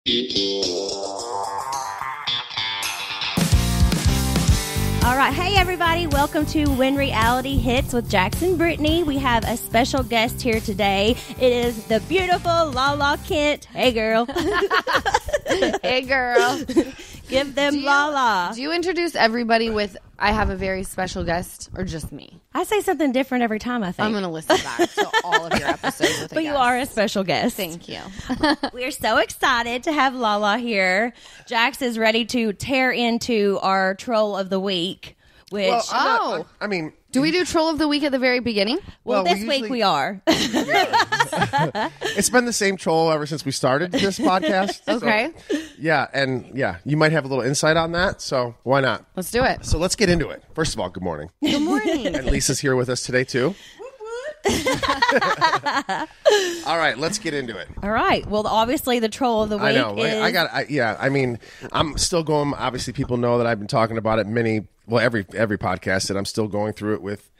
All right. Hey, everybody. Welcome to When Reality Hits with Jax and Brittany. We have a special guest here today. It is the beautiful Lala Kent. Hey, girl. Hey, girl. Give them Lala. Do you introduce everybody with, I have a very special guest, or just me? I say something different every time, I think. I'm going to listen back to all of your episodes with a But you guest. are a special guest. Thank you. We're so excited to have Lala here. Jax is ready to tear into our Troll of the Week, which... Well, I mean... Do we do Troll of the Week at the very beginning? Well, this week we are. It's been the same troll ever since we started this podcast. Okay. So, you might have a little insight on that, so why not? Let's do it. So let's get into it. First of all, good morning. Good morning. And Lisa's here with us today, too. All right, let's get into it. All right. Well, obviously, the Troll of the Week I know. is... I mean, I'm still going. Obviously, people know that I've been talking about it every podcast, and I'm still going through it with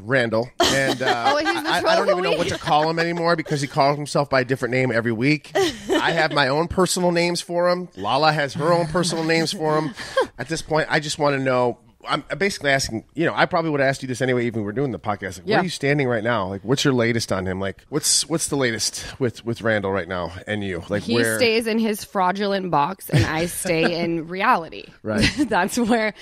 Randall. And I don't even know what to call him anymore because he calls himself by a different name every week. I have my own personal names for him. Lala has her own personal names for him. At this point, I just want to know. I'm basically asking, I probably would have asked you this anyway, even when we're doing the podcast. Like, where are you standing right now? Like, what's your latest on him? Like, what's the latest with Randall right now and you? Like, he stays in his fraudulent box and I stay in reality. Right. That's where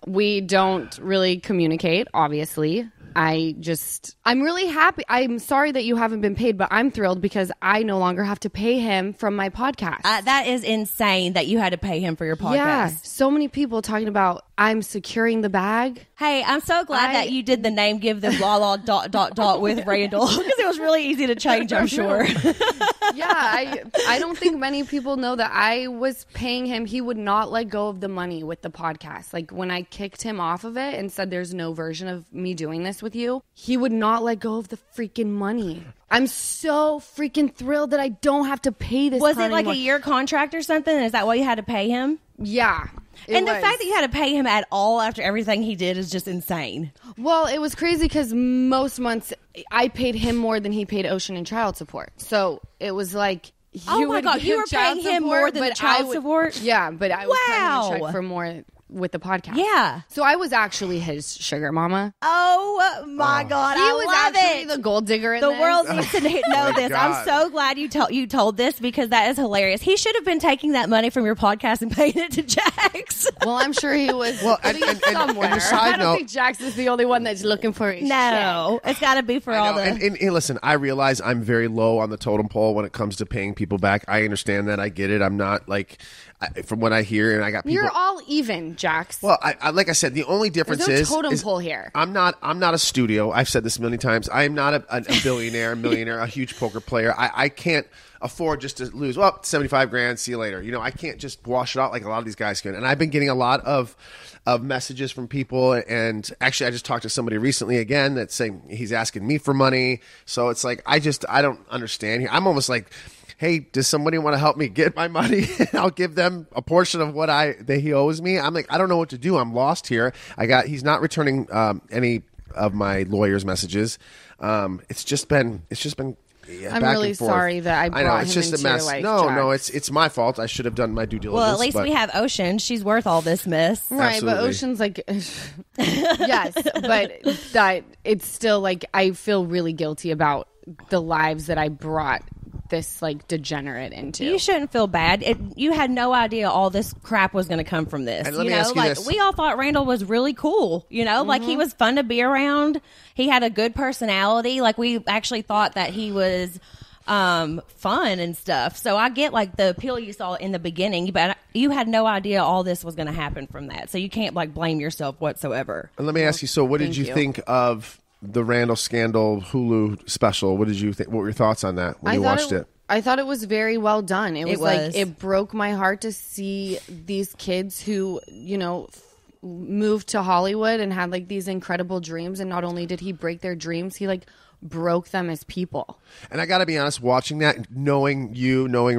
we don't really communicate, obviously. I'm really happy. I'm sorry that you haven't been paid, but I'm thrilled because I no longer have to pay him from my podcast. That is insane that you had to pay him for your podcast. Yeah, so many people talking about I'm securing the bag. Hey, I'm so glad that you did the name Give Them Lala ... with Randall because it was really easy to change, I'm sure. Yeah, I don't think many people know that I was paying him. He would not let go of the money with the podcast. Like when I kicked him off of it and said there's no version of me doing this with you, he would not let go of the freaking money. I'm so freaking thrilled that I don't have to pay this. Was it like a year contract or something? Is that why you had to pay him? Yeah. And the fact that you had to pay him at all after everything he did is just insane. Well, it was crazy because most months I paid him more than he paid Ocean in child support. So it was like... Oh my God, you were paying him more than the child support? Yeah, but I was cutting a check for more with the podcast. Yeah. So I was actually his sugar mama. Oh my God, he I was love actually it. The gold digger in the this. world needs to know this. God. I'm so glad you told this because that is hilarious. He should have been taking that money from your podcast and paying it to Jax. Well, I'm sure he was putting it somewhere. and a side I don't note, think Jax is the only one that's looking for his No, it's got to be for all the... And listen, I realize I'm very low on the totem pole when it comes to paying people back. I understand that. I get it. I'm not like... from what I hear, and I got people... You're all even, Jax. Well, I like I said, the only difference There's no is... totem pole here. I'm not a studio. I've said this a million times. I am not a billionaire, millionaire, a huge poker player. I can't afford just to lose, 75 grand, see you later. I can't just wash it out like a lot of these guys can. And I've been getting a lot of messages from people, and actually I just talked to somebody recently again that's saying he's asking me for money. So it's like, I don't understand here. I'm almost like... Hey, does somebody want to help me get my money? I'll give them a portion of what that he owes me. I'm like, I don't know what to do. I'm lost here. He's not returning any of my lawyer's messages. It's just been I'm really sorry that I brought him into your life. No, it's my fault. I should have done my due diligence. Well, at least we have Ocean. She's worth all this mess. Right, Absolutely. but Ocean's like... yes, but that it's still like I feel really guilty about the lives that I brought this like degenerate into. You shouldn't feel bad. You had no idea all this crap was going to come from this. And let me ask you this. We all thought Randall was really cool. Like he was fun to be around. He had a good personality. Like we actually thought that he was fun and stuff. So I get like the appeal you saw in the beginning, but you had no idea all this was going to happen from that. So you can't like blame yourself whatsoever. And let me ask you. So, what did you think of the Randall Scandal Hulu special? What did you think? What were your thoughts on that when you watched it? I thought it was very well done. It was like it broke my heart to see these kids who, moved to Hollywood and had like these incredible dreams, and not only did he break their dreams, he like broke them as people. And I got to be honest, watching that, knowing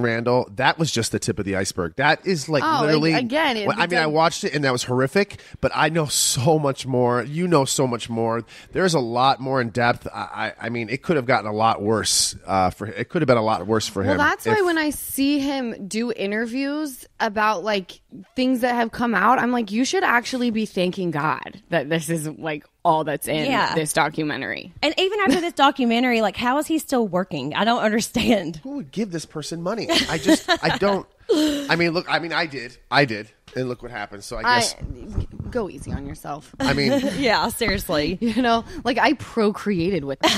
Randall, that was just the tip of the iceberg. That is like literally. Again, I watched it and that was horrific, but I know so much more. You know so much more. There's a lot more in depth. I mean, it could have gotten a lot worse. It could have been a lot worse for him. Well, that's why when I see him do interviews about like things that have come out, I'm like, you should actually be thanking God that this is like all that's in this documentary. And even after this documentary, like, how is he still working? I don't understand. Who would give this person money? I don't. I mean, look, I did. And look what happened. So I guess. Go easy on yourself. I mean. Yeah, seriously. You know, like I procreated with them.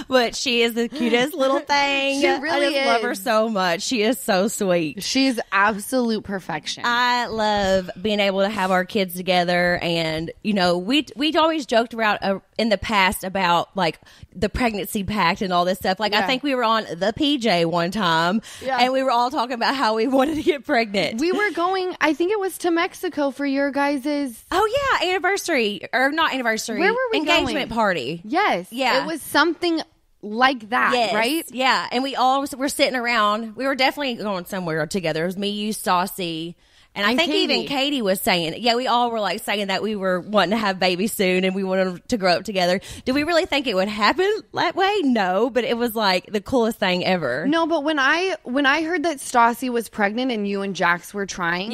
But she is the cutest little thing. She really I just love her so much. She is so sweet. She's absolute perfection. I love being able to have our kids together, and you know, we'd always joked around in the past about like the pregnancy pact and all this stuff. Like I think we were on the PJ one time, and we were all talking about how we wanted to get pregnant. We were going, I think it was to Mexico for your guys's. Oh yeah, anniversary or not anniversary? Where were we engagement going? Party? Yes, yeah, it was something like that, right? Yeah, and we all were sitting around. We were definitely going somewhere together. It was me, you, Stassi, and I think Katie. even Katie was saying, yeah, we all were like saying that we were wanting to have babies soon and we wanted to grow up together. Did we really think it would happen that way? No, but it was like the coolest thing ever. No, but when I heard that Stassi was pregnant and you and Jax were trying,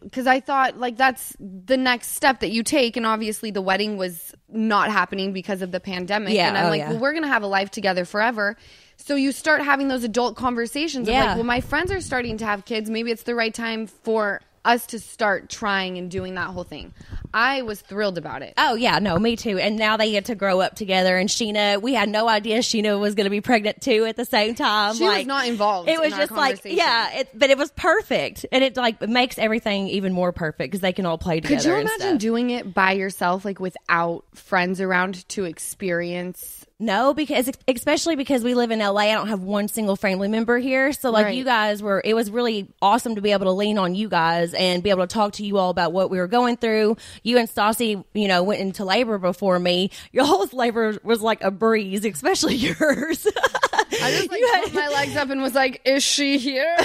because I thought like that's the next step that you take, and obviously the wedding was not happening because of the pandemic, and I'm well, we're gonna have a life together forever. So you start having those adult conversations of like, well, my friends are starting to have kids, maybe it's the right time for us to start trying and doing that whole thing. I was thrilled about it. Oh yeah, no, me too. And now they get to grow up together. And Sheena, we had no idea Sheena was going to be pregnant too at the same time. She was not involved. It was in just our like, but it was perfect, and it like makes everything even more perfect because they can all play together. Could you imagine doing it by yourself, like without friends around to experience? No, because especially because we live in LA, I don't have one single family member here. So like you guys it was really awesome to be able to lean on you guys and be able to talk to you all about what we were going through. You and Stassi, you know, went into labor before me. Your whole labor was like a breeze, especially yours. I just like put my legs up and was like, is she here?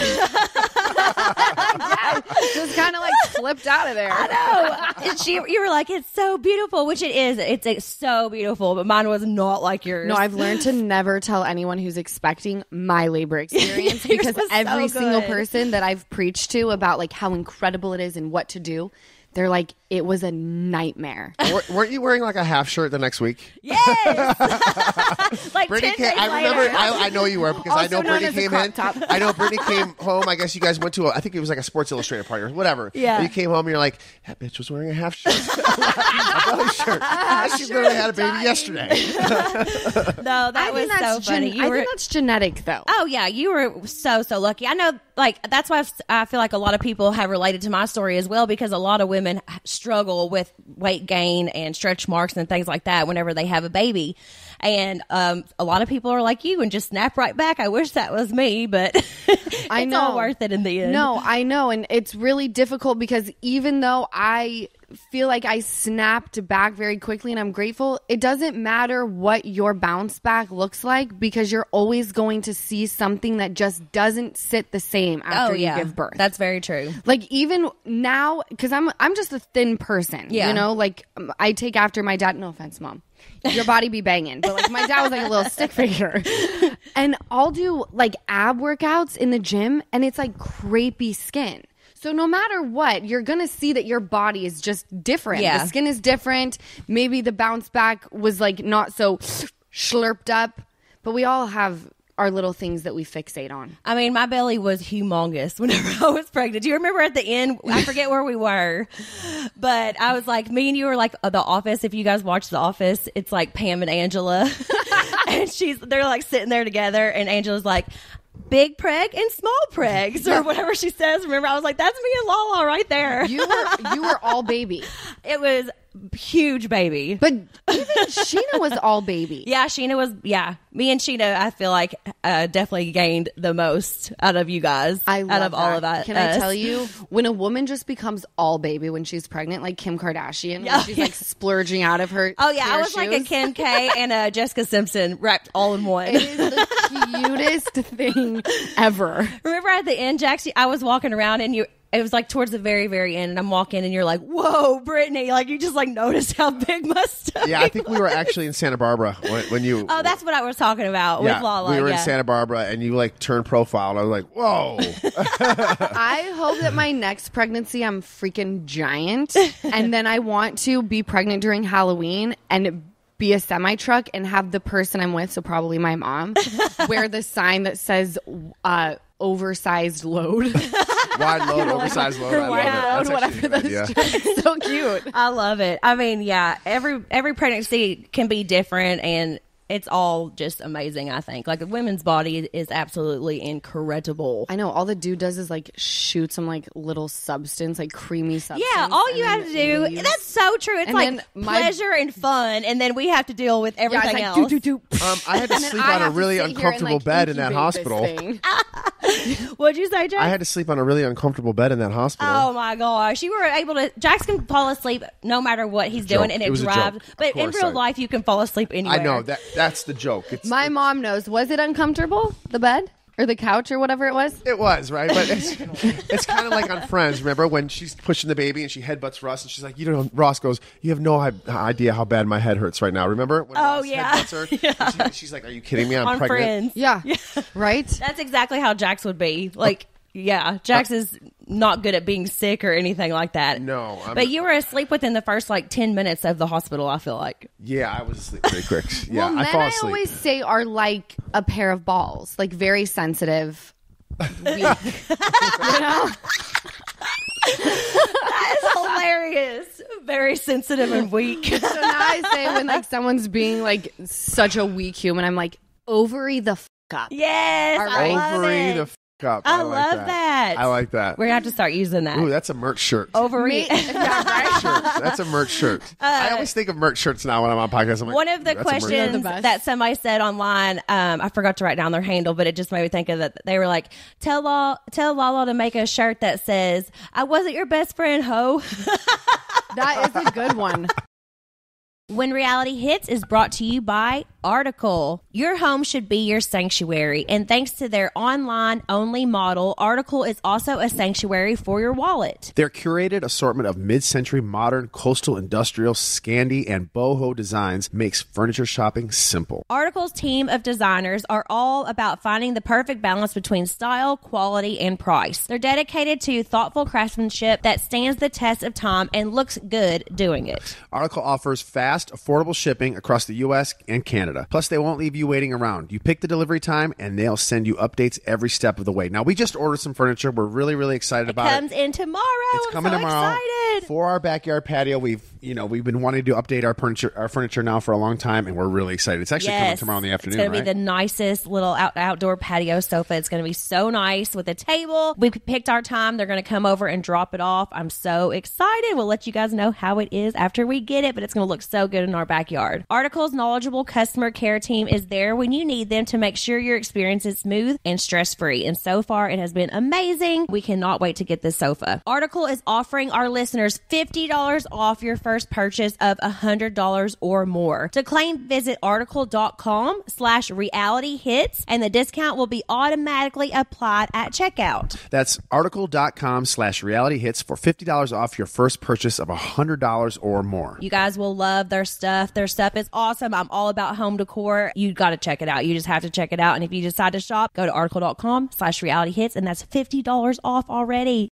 Just kind of like flipped out of there. I know. You were like, it's so beautiful, which it is. It's so beautiful, but mine was not like yours. No, I've learned to never tell anyone who's expecting my labor experience because every single person that I've preached to about like how incredible it is and what to do, they're like, it was a nightmare. Weren't you wearing like a half shirt the next week? Yes. Like Brittany 10 days I remember. later. I know you were because I know Brittany came in. Top. I know Brittany came home. I guess you guys went to I think it was like a Sports Illustrated party or whatever. Yeah. And you came home and you're like, that bitch was wearing a half shirt. A belly shirt. She literally had a baby yesterday. No, that was so funny. I think that's genetic though. Oh yeah, you were so lucky. I know, like that's why I feel like a lot of people have related to my story as well, because a lot of women struggle with weight gain and stretch marks and things like that whenever they have a baby. And a lot of people are like you and just snap right back. I wish that was me, but it's all worth it in the end. No, I know. And it's really difficult because even though I feel like I snapped back very quickly and I'm grateful, it doesn't matter what your bounce back looks like because you're always going to see something that just doesn't sit the same after you give birth. That's very true. Like even now, because I'm just a thin person, you know, like I take after my dad. No offense, Mom. Your body be banging, but like my dad was like a little stick figure, and I'll do like ab workouts in the gym, and it's like crepey skin. So no matter what, you're gonna see that your body is just different. The skin is different. Maybe the bounce back was like not so slurped up, but we all have our little things that we fixate on. I mean, my belly was humongous whenever I was pregnant. Do you remember at the end? I forget where we were, but I was like, me and you were like The Office. If you guys watch The Office, it's like Pam and Angela, and they're like sitting there together, and Angela's like, big preg and small pregs or whatever she says. Remember, I was like, that's me and Lala right there. You were all baby. It was huge baby. But even Sheena was all baby. Yeah, Sheena was, me and Sheena, I feel like, definitely gained the most out of you guys. I love out of all of that. Can I tell you, when a woman just becomes all baby when she's pregnant, like Kim Kardashian, when she's like splurging out of her I was like a Kim K and a Jessica Simpson wrapped all in one. It is the cutest thing ever. Remember at the end, Jax, I was walking around and it was like towards the very, very end, and I'm walking, and you're like, "Whoa, Brittany!" Like you just like noticed how big my stuff. Yeah, I think we were actually in Santa Barbara when you. Oh, that's what I was talking about with Lala. We were in Santa Barbara, and you like turned profile, and I was like, "Whoa!" I hope that my next pregnancy, I'm freaking giant, and then I want to be pregnant during Halloween and be a semi truck and have the person I'm with, so probably my mom, wear the sign that says oversized load. Wide load, oversized load. I love it. Whatever those It's so cute. I love it. I mean, every pregnancy can be different, and it's all just amazing, I think. Like, a women's body is absolutely incredible. I know. All the dude does is, like, shoot some, like, little substance, like, creamy substance. Yeah, all you have to do, that's so true. It's And like then pleasure and fun, and then we have to deal with everything like, else. I had to sleep on a really uncomfortable bed in that hospital. What'd you say, Jax? I had to sleep on a really uncomfortable bed in that hospital. Oh my gosh. You were able to, Jax can fall asleep no matter what he's doing, and it drives. But in real life, you can fall asleep anywhere. I know, that's the joke. My mom knows. Was it uncomfortable, the bed? Or the couch or whatever it was? It was, right? But it's kind of like on Friends. Remember when she's pushing the baby and she headbutts Ross and she's like, Ross goes, "You have no idea how bad my head hurts right now." Remember? When Ross headbutts her? Yeah. She's like, "Are you kidding me? I'm pregnant." Friends. Yeah. Right? That's exactly how Jax would be. Like, Jax is not good at being sick or anything like that. No. But you were asleep within the first, 10 minutes of the hospital, I feel like. Yeah, I was asleep pretty quick. Yeah, well, men I fall asleep. I always say are like a pair of balls. Like, very sensitive. Weak. You know? That is hilarious. Very sensitive and weak. So now I say when, someone's being, such a weak human, I'm like, ovary the f*** up. Yes, I love it. The f*** up. I love that. I like that. We're going to have to start using that. Ooh, that's a merch shirt. Ovary. That's a merch shirt. I always think of merch shirts now when I'm on podcasts. I'm like, one of the questions that somebody said online, I forgot to write down their handle, but it just made me think of that. They were like, tell Lala to make a shirt that says, "I wasn't your best friend, ho." That is a good one. When Reality Hits is brought to you by Article. Your home should be your sanctuary, and thanks to their online-only model, Article is also a sanctuary for your wallet. Their curated assortment of mid-century, modern, coastal, industrial, Scandi, and boho designs makes furniture shopping simple. Article's team of designers are all about finding the perfect balance between style, quality, and price. They're dedicated to thoughtful craftsmanship that stands the test of time and looks good doing it. Article offers fast, affordable shipping across the U.S. and Canada. Plus, they won't leave you waiting around. You pick the delivery time, and they'll send you updates every step of the way. Now, we just ordered some furniture. We're really, really excited about it. It comes in tomorrow. It's coming tomorrow. Excited. For our backyard patio. We've been wanting to update our furniture now for a long time, and we're really excited. It's actually coming tomorrow in the afternoon. It's going to be the nicest little outdoor patio sofa. It's going to be so nice with a table. We picked our time. They're going to come over and drop it off. I'm so excited. We'll let you guys know how it is after we get it, but it's going to look so good in our backyard. Article's knowledgeable customer care team is there when you need them to make sure your experience is smooth and stress-free. And so far, it has been amazing. We cannot wait to get this sofa. Article is offering our listeners $50 off your first purchase of $100 or more. To claim, visit article.com/realityhits, and the discount will be automatically applied at checkout. That's article.com/realityhits for $50 off your first purchase of $100 or more. You guys will love their stuff. Their stuff is awesome. I'm all about home decor. You got to check it out. You just have to check it out. And if you decide to shop, go to article.com/realityhits, and that's $50 off already.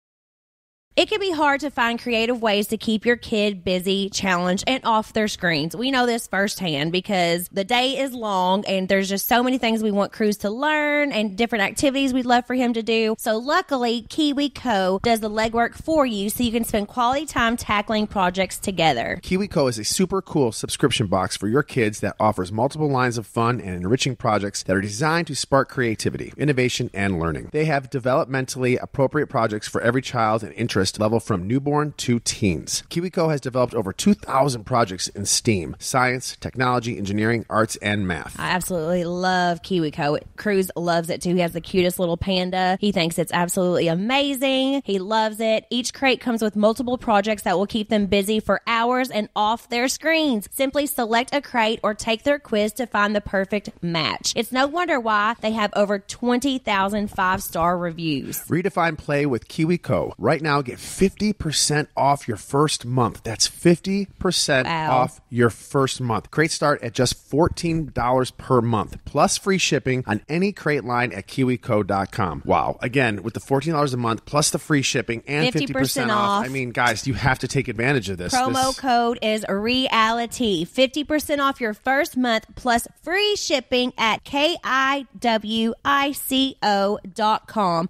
It can be hard to find creative ways to keep your kid busy, challenged, and off their screens. We know this firsthand because the day is long and there's just so many things we want Cruz to learn and different activities we'd love for him to do. So luckily, KiwiCo does the legwork for you so you can spend quality time tackling projects together. KiwiCo is a super cool subscription box for your kids that offers multiple lines of fun and enriching projects that are designed to spark creativity, innovation, and learning. They have developmentally appropriate projects for every child and interest interest level from newborn to teens. KiwiCo has developed over 2,000 projects in STEAM, science, technology, engineering, arts, and math. I absolutely love KiwiCo. Cruz loves it too. He has the cutest little panda. He thinks it's absolutely amazing. He loves it. Each crate comes with multiple projects that will keep them busy for hours and off their screens. Simply select a crate or take their quiz to find the perfect match. It's no wonder why they have over 20,000 5-star reviews. Redefine play with KiwiCo. Right now, get 50% off your first month. That's 50% off your first month. Crates start at just $14 per month, plus free shipping on any crate line at KiwiCo.com. Wow. Again, with the $14 a month, plus the free shipping and 50% off. I mean, guys, you have to take advantage of this. Promo code is REALITY. 50% off your first month, plus free shipping at KIWICO.com.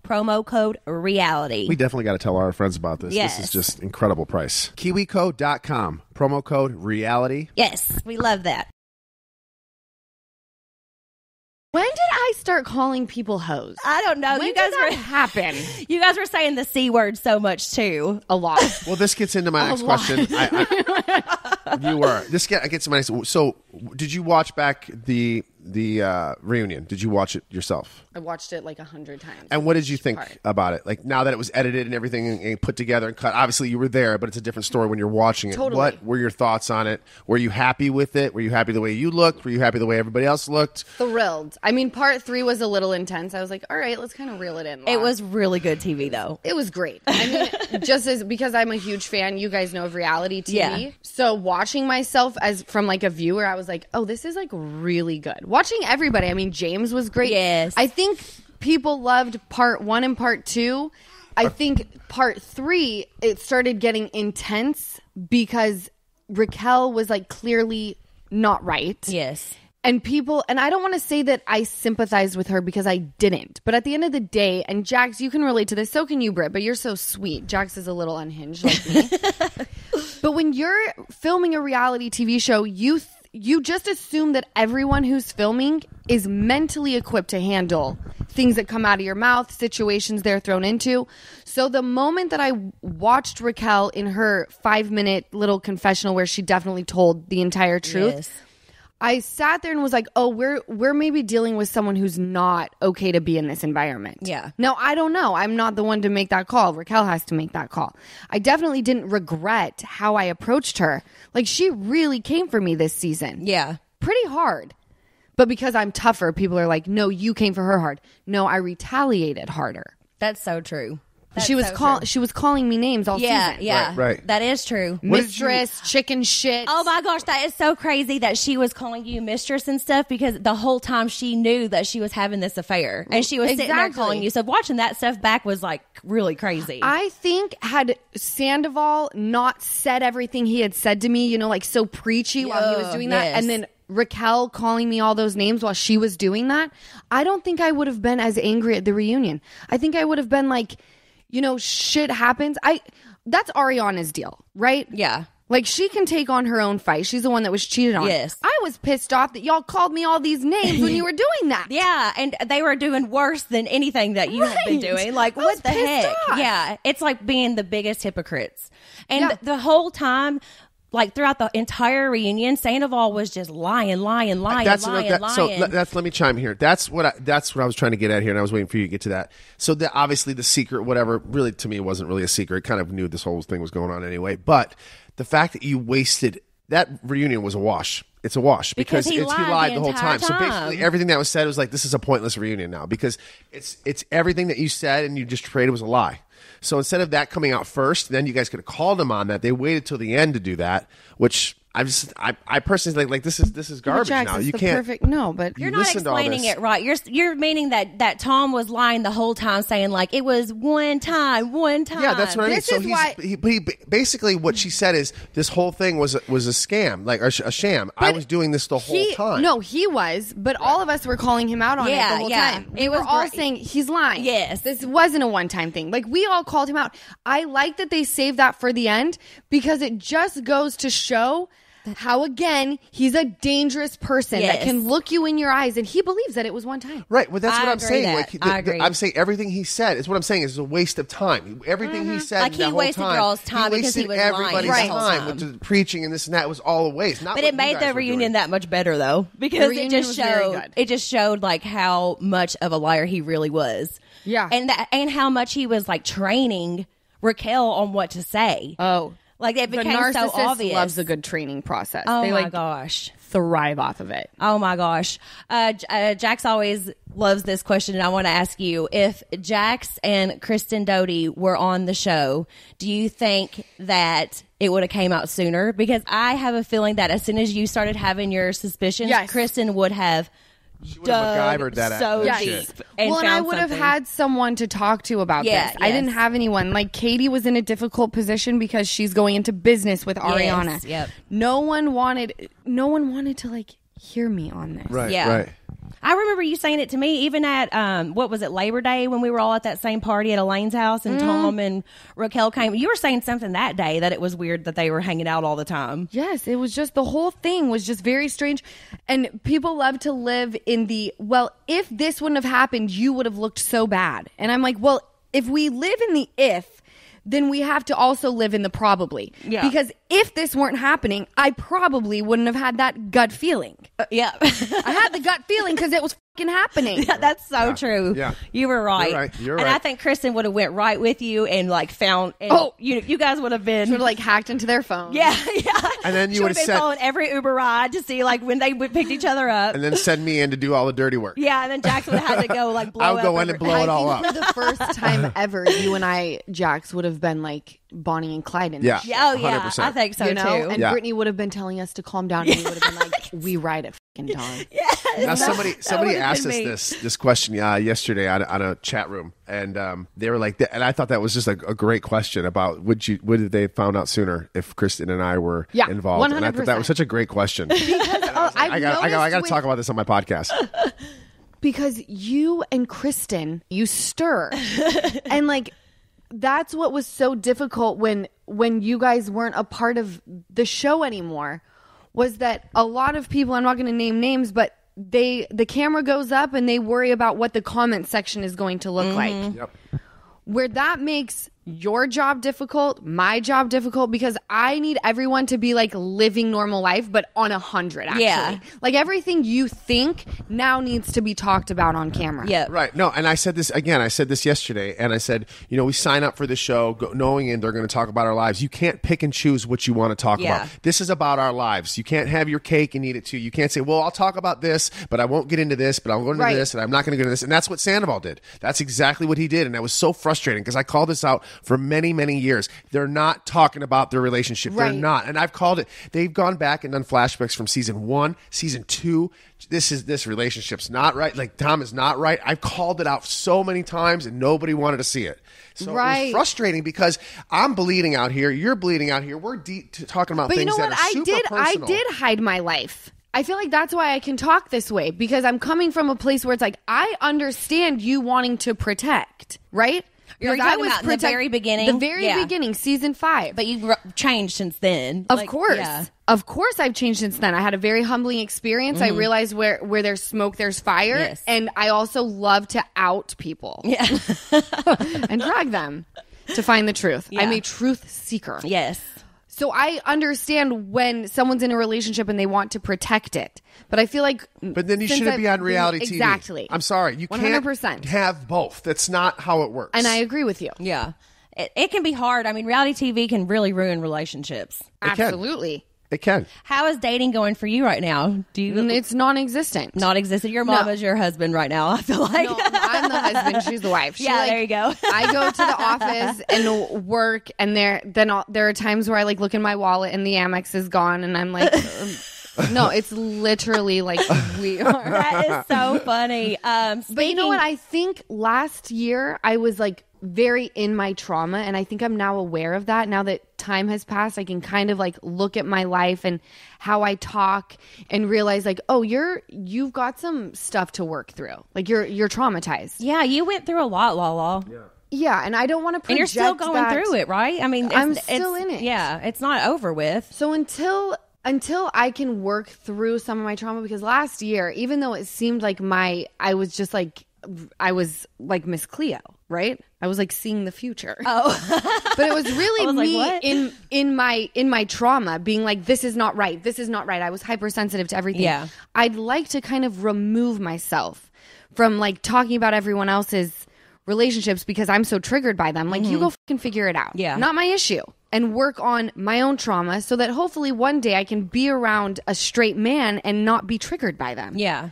Promo code REALITY. We definitely got to tell our friends about this. Yes. This is just incredible price. KiwiCo.com. Promo code REALITY. Yes, we love that. When did I start calling people hoes? I don't know. When You guys did that happen? You guys were saying the C word so much too. A lot. Well, this gets into my next question. You were. This gets to my next. So, did you watch back the reunion? Did you watch it yourself? I watched it like 100 times. And what did you think about it? Like, now that it was edited and everything and put together and cut, obviously you were there, but it's a different story when you're watching it. Totally. What were your thoughts on it? Were you happy with it? Were you happy the way you looked? Were you happy the way everybody else looked? Thrilled. I mean, part 3 was a little intense. I was like, all right, let's kind of reel it in. It was really good TV though. It was great. I mean, because I'm a huge fan, you guys know of reality TV. Yeah. So watching myself as from like a viewer, I was like, oh, this is like really good. Watching everybody. I mean, James was great. Yes. I think people loved part 1 and part 2. I think part 3, it started getting intense because Raquel was like clearly not right. Yes. And I don't want to say that I sympathized with her because I didn't. But at the end of the day, and Jax, you can relate to this, so can you, Britt, but you're so sweet. Jax is a little unhinged like me. But when you're filming a reality TV show, you just assume that everyone who's filming is mentally equipped to handle things that come out of your mouth, situations they're thrown into. So the moment that I watched Raquel in her 5-minute little confessional where she definitely told the entire truth, Yes. I sat there and was like, oh, we're maybe dealing with someone who's not okay to be in this environment. Yeah. Now, I don't know. I'm not the one to make that call. Raquel has to make that call. I definitely didn't regret how I approached her. Like, she really came for me this season. Yeah. Pretty hard. But because I'm tougher, people are like, no, you came for her hard. No, I retaliated harder. That's so true. She was calling me names all season. Yeah. Right. That is true. Mistress, chicken shit. Oh my gosh, that is so crazy that she was calling you mistress and stuff because the whole time she knew that she was having this affair and she was sitting there calling you. So watching that stuff back was like really crazy. I think had Sandoval not said everything he had said to me, you know, like so preachy while he was doing that, and then Raquel calling me all those names while she was doing that, I don't think I would have been as angry at the reunion. I think I would have been like, you know, shit happens. That's Ariana's deal, right? Yeah. Like, she can take on her own fight. She's the one that was cheated on. Yes. I was pissed off that y'all called me all these names when you were doing that. Yeah, and they were doing worse than anything that you had been doing. Like, I was what the pissed heck? off. Yeah, it's like being the biggest hypocrites. And the whole time, like throughout the entire reunion, Sandoval was just lying. So let me chime here. That's what I was trying to get at here, and I was waiting for you to get to that. So obviously the secret, whatever, really to me wasn't really a secret. I kind of knew this whole thing was going on anyway. But the fact that you wasted that reunion was a wash. It's a wash because he lied the whole time. So basically everything that was said was like, this is a pointless reunion now because it's everything that you said and you just traded was a lie. So instead of that coming out first, then you guys could have called him on that. They waited till the end to do that, which I personally think like this is garbage Jax, now. it's You the can't. perfect but You're not explaining it right. You're meaning that Tom was lying the whole time, saying like it was one time. Yeah, that's what I mean. This So is why he basically what she said is this whole thing was a scam, like a sham. I was doing this the whole time. No, he was, but all of us were calling him out on it the whole time. We were all saying he's lying. Yes, this wasn't a one-time thing. Like, we all called him out. I like that they saved that for the end because it just goes to show how again he's a dangerous person that Yes. can look you in your eyes, and he believes that it was one time. Right. Well, that's I what I'm agree saying. that. Like, I agree. I'm saying everything he said is what I'm saying is a waste of time. Everything he said, Like, that he whole wasted time, y'all's time because wasted he was lying everybody's the whole time time. with the preaching and this and that. It was all a waste. Not But what it you made guys the were reunion doing. that much better, though, because it reunion just was very showed. good. It just showed like how much of a liar he really was. Yeah. and how much he was like training Raquel on what to say. Oh, Like it the became so narcissist obvious. loves a good training process. Oh they my like gosh. thrive off of it. Oh my gosh. Jax always loves this question, and I want to ask you, if Jax and Kristen Doty were on the show, do you think that it would have came out sooner? Because I have a feeling that as soon as you started having your suspicions, Yes. Kristen would have would have dug MacGyvered that so out. deep. Yes. And And I found would have something. had someone to talk to about Yeah, this. I didn't yes. have anyone. Like Katie was in a difficult position because she's going into business with Ariana. yep. No one wanted to like hear me on this. Right. Yeah. Right. I remember you saying it to me even at what was it, Labor Day, when we were all at that same party at Elaine's house and Tom and Raquel came. You were saying something that day that it was weird that they were hanging out all the time. Yes, it was just the whole thing was just very strange. And people love to live in the, well, if this wouldn't have happened, you would have looked so bad. And I'm like, well, if we live in the if, then we have to also live in the probably. Yeah. Because if this weren't happening, I probably wouldn't have had that gut feeling. Yeah. I had the gut feeling because it was fucking happening. That's so true. Yeah. You were right. You're right. You're and right. I think Kristen would have went right with you and like found. And you guys would have been Sort of like hacked into their phone. Yeah. And then you She would would have been said, following every Uber ride to see like when they picked each other up. and then send me in to do all the dirty work. Yeah, and then Jax would have had to go like blow I would up go in and blow it all up. For the first time ever, you and I, Jax, would have been like Bonnie and Clyde in Yeah. this. Yeah, oh yeah, 100%. I think so You know, too. and Yeah. Brittany would have been telling us to calm down, and we would have been like, "We ride at fucking dawn." Now somebody would've asked been us me. this question yesterday on a chat room, and they were like, and I thought that was just a great question about would they have found out sooner if Kristen and I were Yeah, involved? And I thought that was 100%. such a great question. I got to talk about this on my podcast. Because you and Kristen, you stir, and like that's what was so difficult when you guys weren't a part of the show anymore. Was that a lot of people? I'm not going to name names, but the camera goes up and they worry about what the comment section is going to look like. Yep. Where that makes your job difficult, my job difficult, because I need everyone to be like living normal life, but on 100. Actually, Yeah. like everything you think now needs to be talked about on camera. Yeah. Right. No, and I said this again. I said this yesterday, and I said, we sign up for the show knowing they're going to talk about our lives. You can't pick and choose what you want to talk Yeah. about. This is about our lives. You can't have your cake and eat it too. You can't say, well, I'll talk about this, but I won't get into this, but I'll go into Right. this, and I'm not going to go into this. And that's what Sandoval did. That's exactly what he did, and that was so frustrating because I called this out for many, many years. They're not talking about their relationship. Right. They're not. And I've called it. They've gone back and done flashbacks from season 1, season 2. This relationship's not right. Like Tom is not right. I've called it out so many times and nobody wanted to see it. So it Right. was frustrating because I'm bleeding out here. You're bleeding out here. We're talking about But things you know that what? are I super did personal. hide my life. I feel like that's why I can talk this way, because I'm coming from a place where it's like I understand you wanting to protect, right? You're Because talking about in the very beginning? The very Yeah. beginning, season 5. But you've changed since then. Of Like, course. yeah. Of course I've changed since then. I had a very humbling experience. I realized where there's smoke, there's fire. Yes. And I also love to out people Yeah. and drag them to find the truth. Yeah. I'm a truth seeker. Yes. So I understand when someone's in a relationship and they want to protect it. But I feel like... But then you since shouldn't I've be on been- reality TV. Exactly. I'm sorry. You 100%. can't have both. That's not how it works. And I agree with you. Yeah. It can be hard. I mean, reality TV can really ruin relationships. can. Absolutely. It can. How is dating going for you right now? Do you It's non-existent. not exist? Your mom is your husband right now, I feel like. No, I'm the husband. She's the wife. She, Yeah, like, there you go. I go to the office and work, and there are times where I like look in my wallet and the Amex is gone, and I'm like, no, it's literally like we are. That is so funny. But you know what? I think last year I was like very in my trauma, and I think I'm now aware of that. Now that time has passed, I can kind of like look at my life and how I talk and realize like, oh, you've got some stuff to work through. Like you're traumatized. Yeah, you went through a lot, Lala. Yeah, and I don't want to project And you're still going that. through it, right? I mean, I'm still in it. Yeah, it's not over with. So until until I can work through some of my trauma, because last year, even though it seemed like I was like Miss Cleo, right? I was like seeing the future. Oh, but it was really me like, in my trauma being like, this is not right. This is not right. I was hypersensitive to everything. Yeah. I'd like to kind of remove myself from like talking about everyone else's relationships because I'm so triggered by them. Like, you go fucking figure it out. Yeah. Not my issue. And work on my own trauma so that hopefully one day I can be around a straight man and not be triggered by them. yeah.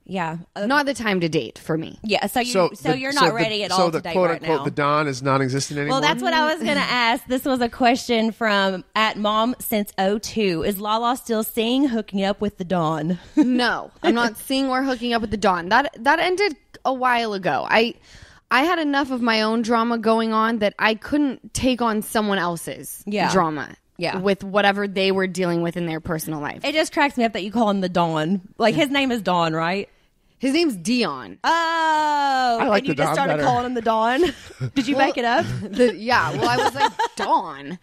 Yeah. Not the time to date for me. Yeah. So you're not ready at all to date right now. So the Don is non-existent anymore? Well, that's what I was going to ask. This was a question from @mom_since02. Is Lala still seeing hooking up with the Don? No, I'm not seeing or hooking up with the Don. That ended a while ago. I had enough of my own drama going on that I couldn't take on someone else's drama. Yeah. With whatever they were dealing with in their personal life. It just cracks me up that you call him the Don. Like, his name is Don, right? His name's Dion. Oh, I like and you the just Don started better. calling him the Don. Did you make it up? Well, I was like, Dawn.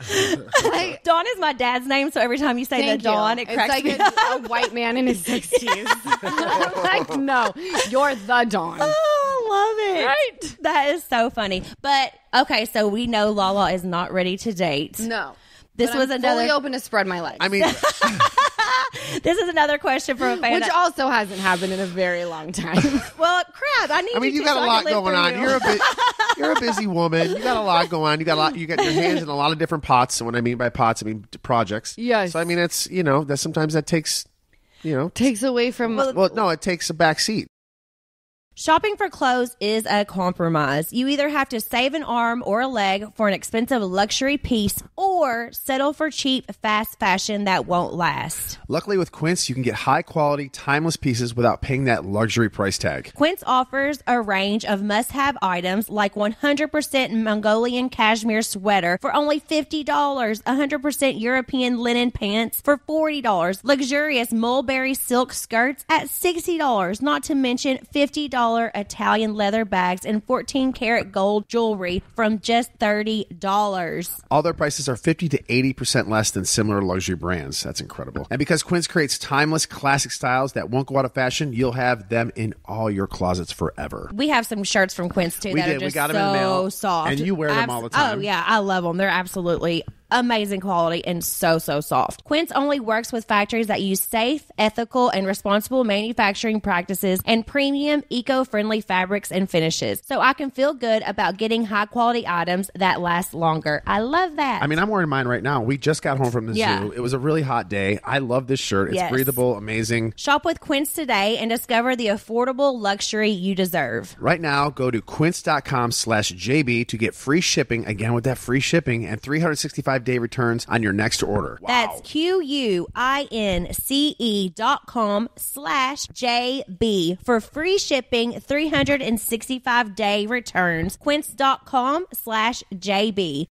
Like, Don is my dad's name, so every time you say the Don, it cracks me up. It's like a white man in his 60s. I'm like, no, you're the Dawn. Oh, I love it. Right. That is so funny. But, okay, so we know Lala is not ready to date. No. This was I'm another... fully open to spread my legs. I mean... This is another question from a fan. Which also hasn't happened in a very long time. Well, crap! I need. you got a lot going on. You're a busy woman. You got a lot going on. You got your hands in a lot of different pots. And when I mean by pots, I mean projects. Yes. So I mean, it's that sometimes that takes takes away from. Well, no, it takes a back seat. Shopping for clothes is a compromise. You either have to save an arm or a leg for an expensive luxury piece or settle for cheap, fast fashion that won't last. Luckily with Quince, you can get high quality, timeless pieces without paying that luxury price tag. Quince offers a range of must-have items like 100% Mongolian cashmere sweater for only $50, 100% European linen pants for $40, luxurious mulberry silk skirts at $60, not to mention $50 Italian leather bags and 14-karat gold jewelry from just $30. All their prices are 50 to 80% less than similar luxury brands. That's incredible. And because Quince creates timeless, classic styles that won't go out of fashion, you'll have them in all your closets forever. We have some shirts from Quince, too, that are just We got them in the mail, soft. and you wear them all the time. Oh, yeah. I love them. They're absolutely amazing quality and so soft. Quince only works with factories that use safe, ethical, and responsible manufacturing practices and premium, eco-friendly fabrics and finishes. So I can feel good about getting high-quality items that last longer. I love that. I mean, I'm wearing mine right now. We just got home from the zoo. It was a really hot day. I love this shirt. It's breathable, amazing. Shop with Quince today and discover the affordable luxury you deserve. Right now, go to quince.com/JB to get free shipping, again with that free shipping, and 365-day returns on your next order. Wow. That's QUINCE.com/JB for free shipping, 365-day returns. Quince.com/JB.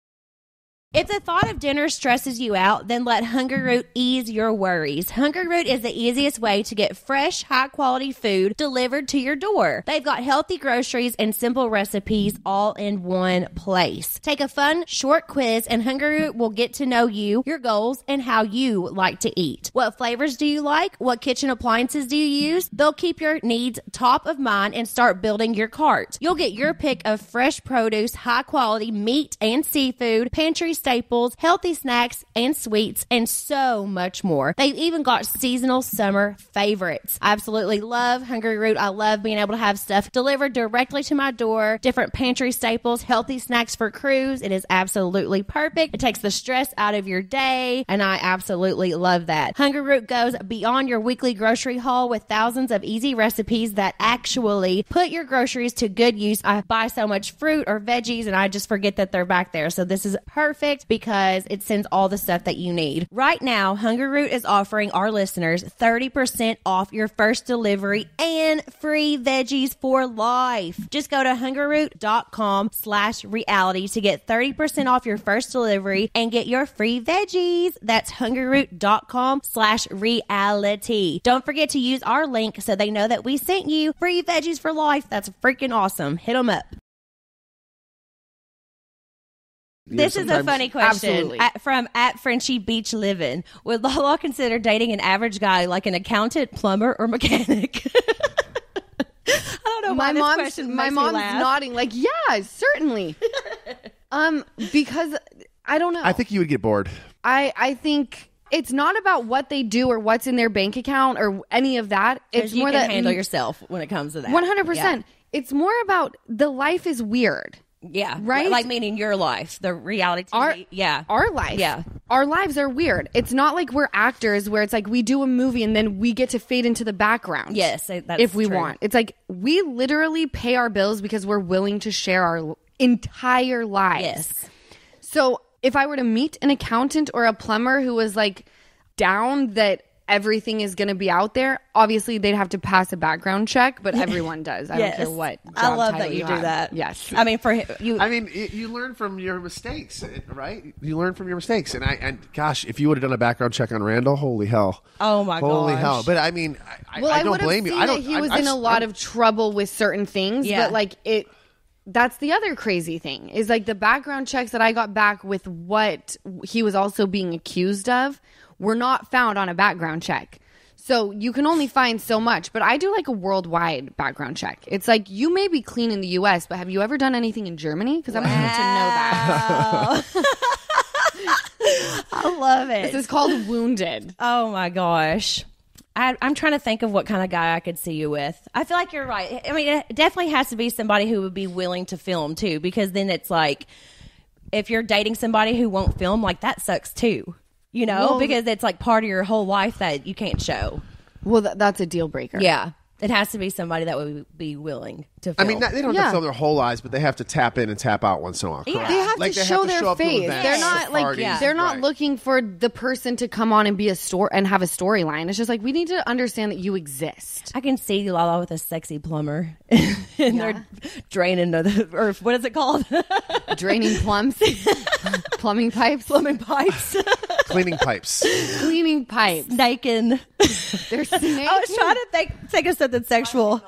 If the thought of dinner stresses you out, then let Hungryroot ease your worries. Hungryroot is the easiest way to get fresh, high-quality food delivered to your door. They've got healthy groceries and simple recipes all in one place. Take a fun, short quiz, and Hungryroot will get to know you, your goals, and how you like to eat. What flavors do you like? What kitchen appliances do you use? They'll keep your needs top of mind and start building your cart. You'll get your pick of fresh produce, high-quality meat and seafood, pantry staples, healthy snacks and sweets, and so much more. They've even got seasonal summer favorites. I absolutely love Hungryroot. I love being able to have stuff delivered directly to my door, different pantry staples, healthy snacks for crews. It is absolutely perfect. It takes the stress out of your day, and I absolutely love that. Hungryroot goes beyond your weekly grocery haul with thousands of easy recipes that actually put your groceries to good use. I buy so much fruit or veggies, and I just forget that they're back there. So this is perfect because it sends all the stuff that you need. Right now, Hungryroot is offering our listeners 30% off your first delivery and free veggies for life. Just go to hungryroot.com/reality to get 30% off your first delivery and get your free veggies. That's hungryroot.com/reality. Don't forget to use our link so they know that we sent you. Free veggies for life. That's freaking awesome. Hit them up. This is a funny question. Absolutely. From @Frenchie Beach Livin'. Would Lala consider dating an average guy like an accountant, plumber, or mechanic? I don't know why this question makes me laugh. Nodding like, yeah, certainly. Because I don't know. I think you would get bored. I think it's not about what they do or what's in their bank account or any of that. It's You more can that handle yourself when it comes to that. 100%. Yeah. It's more about the life is weird. Yeah. Right? Like meaning your life, the reality TV. Our life. Yeah. Our lives are weird. It's not like we're actors where it's like we do a movie and then we get to fade into the background. Yes, that's if we true. want. It's like we literally pay our bills because we're willing to share our entire lives. Yes. So if I were to meet an accountant or a plumber who was like down that everything is going to be out there, obviously they'd have to pass a background check, but everyone does. I don't care what job I love title that you do have. that. Yes. I mean, for you. I mean, you learn from your mistakes, right? You learn from your mistakes, and gosh, if you would have done a background check on Randall, holy hell! Oh my holy gosh. hell! But I mean, I don't blame you. I don't. He was in a lot of trouble with certain things, but like it. That's the other crazy thing is like the background checks that I got back with what he was also being accused of were not found on a background check. So you can only find so much, but I do like a worldwide background check. It's like you may be clean in the U.S., but have you ever done anything in Germany? Because I'm going to know that. I love it. This is called Wounded. Oh my gosh. I'm trying to think of what kind of guy I could see you with. I feel like you're right. I mean, it definitely has to be somebody who would be willing to film too, because then it's like, if you're dating somebody who won't film, like that sucks too, you know, Well, because it's like part of your whole life that you can't show. Well, that's a deal breaker. Yeah. It has to be somebody that would be willing to film. I mean, they don't have to film their whole lives, but they have to tap in and tap out once in a while. Yeah. Correct? They have Like, to show their up to face. events, They're not like parties. they're not Right. looking for the person to come on and be a story and have a storyline. It's just like we need to understand that you exist. I can see Lala with a sexy plumber and they're draining the, or what is it called? Draining plumbing pipes, Cleaning pipes. cleaning pipes. Snaking. They're snaking. I was trying to think of something sexual.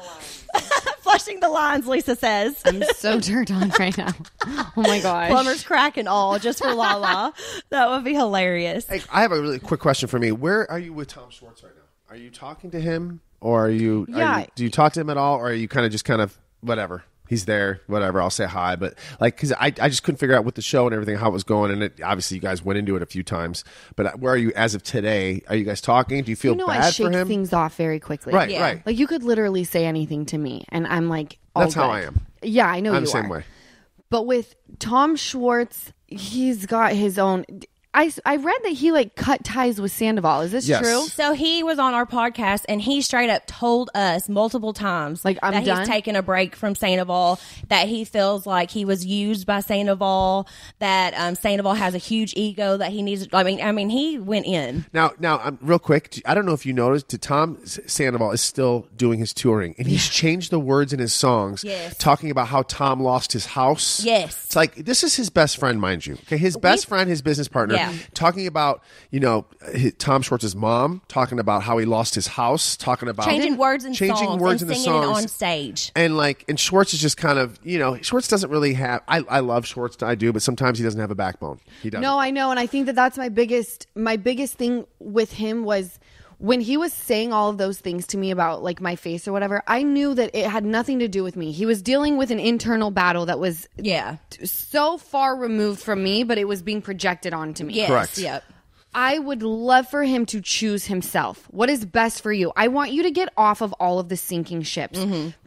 Flushing the lines, Lisa says. I'm so turned on right now. Oh my gosh. Plumber's crack and all, just for Lala. That would be hilarious. Hey, I have a really quick question for me. Where are you with Tom Schwartz right now? Are you talking to him, or do you talk to him at all, or are you kind of whatever? He's there, whatever. I'll say hi, but like, because I just couldn't figure out with the show and everything how it was going, and obviously you guys went into it a few times. But where are you as of today? Are you guys talking? Do you feel bad I shake for him? things off very quickly. Right, Yeah. right. Like you could literally say anything to me, and I'm like, all That's how good. I am. Yeah, I know I'm you the same are. way. But with Tom Schwartz, he's got his own. I read that he like cut ties with Sandoval. Is this Yes. true? So he was on our podcast and he straight up told us multiple times Like, I'm that done? he's taken a break from Sandoval, that he feels like he was used by Sandoval, that Sandoval has a huge ego that he needs. I mean, he went in. Now, real quick, I don't know if you noticed, Tom Sandoval is still doing his touring, and he's changed the words in his songs, Yes. talking about how Tom lost his house. Yes. It's like, this is his best friend, mind you. Okay, his best friend, his business partner, Yeah. talking about, Tom Schwartz's mom, talking about how he lost his house, talking about Changing words in songs words and in the singing it songs. on stage. And Schwartz is just kind of, Schwartz doesn't really have, I love Schwartz, I do, but sometimes he doesn't have a backbone. He doesn't. No, I know, and I think that's my biggest thing with him was when he was saying all of those things to me about like my face or whatever. I knew that it had nothing to do with me. He was dealing with an internal battle that was so far removed from me, but it was being projected onto me. Yes. Correct. Yep. I would love for him to choose himself. What is best for you? I want you to get off of all of the sinking ships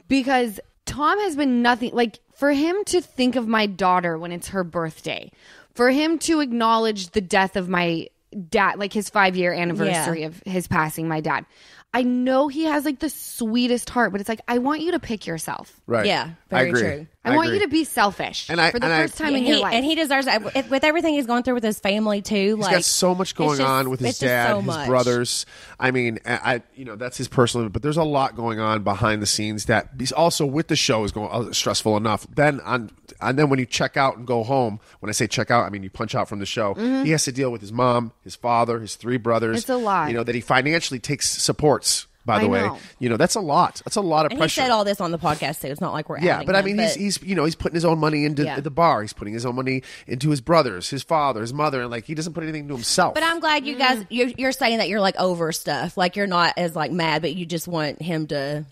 because Tom has been nothing. Like for him to think of my daughter when it's her birthday, for him to acknowledge the death of my dad, like his 5-year anniversary of his passing, my dad. I know he has like the sweetest heart, but it's like, I want you to pick yourself. Right. Yeah, I very agree. true. I want agree. you to be selfish And I- for the and I- first time in your life. And he deserves it. With everything he's going through with his family too. He's got so much going on with his dad, his brothers. I mean, that's his personal, but there's a lot going on behind the scenes that he's also with the show is going stressful enough. And then when you check out and go home, when I say check out, I mean you punch out from the show. He has to deal with his mom, his father, his 3 brothers. It's a lot. That he financially supports. by the I way. know. You know, that's a lot. That's a lot of And pressure. he said all this on the podcast too. It's not like we're Yeah, adding but I him, mean, he's putting his own money into the bar. He's putting his own money into his brothers, his father, his mother, and like he doesn't put anything into himself. But I'm glad you guys you're saying that you're like over stuff. Like you're not as like mad, but you just want him to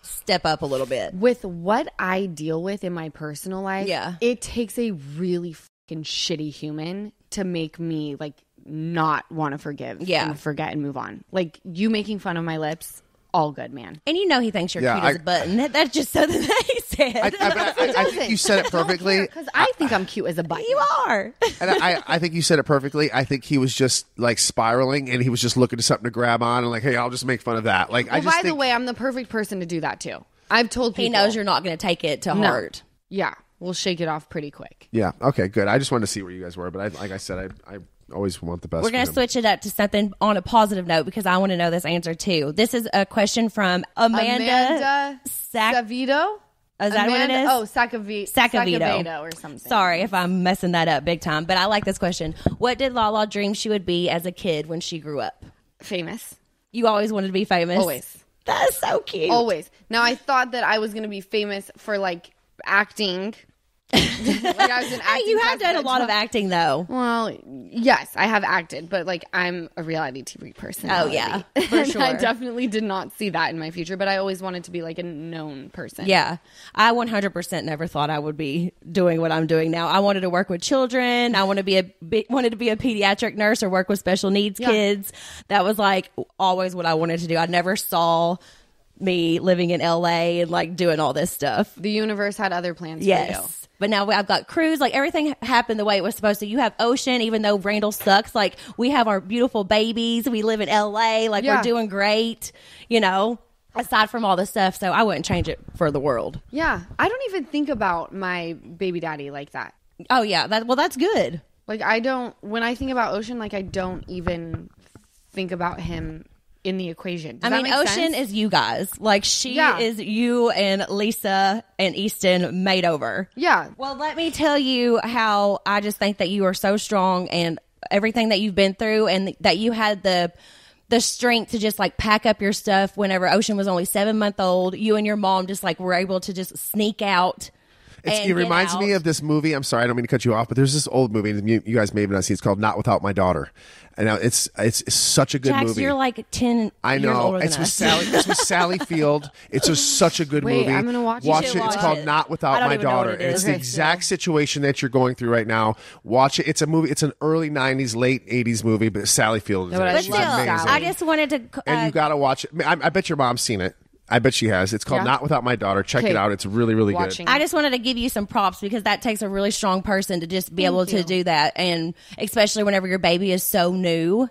step up a little bit. With what I deal with in my personal life, it takes a really fucking shitty human to make me like not want to forgive and forget and move on. Like you making fun of my lips, all good, man. And you know he thinks you're cute as a button. That's just something that he said. I think you said it perfectly. Because I think I'm cute as a button. You are. And I think you said it perfectly. I think he was just like spiraling, and he was just looking to something to grab on, and like, hey, I'll just make fun of that. Like, well, by the way, I'm the perfect person to do that too. I've told people. He knows you're not going to take it to heart. Yeah, we'll shake it off pretty quick. Yeah. Okay. Good. I just wanted to see where you guys were, but like I said, I always want the best. We're going to switch it up to something on a positive note because I want to know this answer too. This is a question from Amanda Savito. Is that what it is? Oh, Sacavito or something. Sorry if I'm messing that up big time, but I like this question. What did Lala dream she would be as a kid when she grew up? Famous. You always wanted to be famous? Always. That's so cute. Always. Now, I thought that I was going to be famous for like acting. Like I was an acting you have done a lot of acting though. Well, yes, I have acted, but like I'm a reality TV person. Oh yeah, for sure. I definitely did not see that in my future, but I always wanted to be like a known person. Yeah, I 100% never thought I would be doing what I'm doing now. I wanted to work with children. I wanted to be a pediatric nurse or work with special needs kids. That was like always what I wanted to do. I never saw me living in LA and like doing all this stuff. The universe had other plans for you. But now I've got Cruz. Like everything happened the way it was supposed to. You have Ocean, even though Randall sucks. Like we have our beautiful babies. We live in LA. Like we're doing great, you know, aside from all this stuff. So I wouldn't change it for the world. Yeah. I don't even think about my baby daddy like that. Oh yeah. That's good. Like when I think about Ocean, like I don't even think about him in the equation. Does Ocean is you guys. Like she is you and Lisa and Easton made over. Yeah. Well, let me tell you how I just think that you are so strong and everything that you've been through and that you had the strength to just like pack up your stuff whenever Ocean was only 7 months old. You and your mom just like were able to just sneak out. It reminds me of this movie. I'm sorry, I don't mean to cut you off, but there's this old movie, and you guys may have not seen. It's called Not Without My Daughter, and now it's such a good Jax, movie. You're like 10. I know. Years older It's than with us. Sally. It's with Sally Field. It's such a good movie. I'm gonna watch it. Watch it. Watch It's called it. Not I Without don't My even know what Daughter, it and is. it's the exact situation that you're going through right now. Watch it. It's a movie. It's an early '90s, late '80s movie, but Sally Field is in but it. But She's still, amazing. I just wanted to. And you got to watch it. I bet your mom's seen it. I bet she has. It's called Not Without My Daughter. Check it out. It's really, really good. I just wanted to give you some props because that takes a really strong person to just be able to do that. And especially whenever your baby is so new,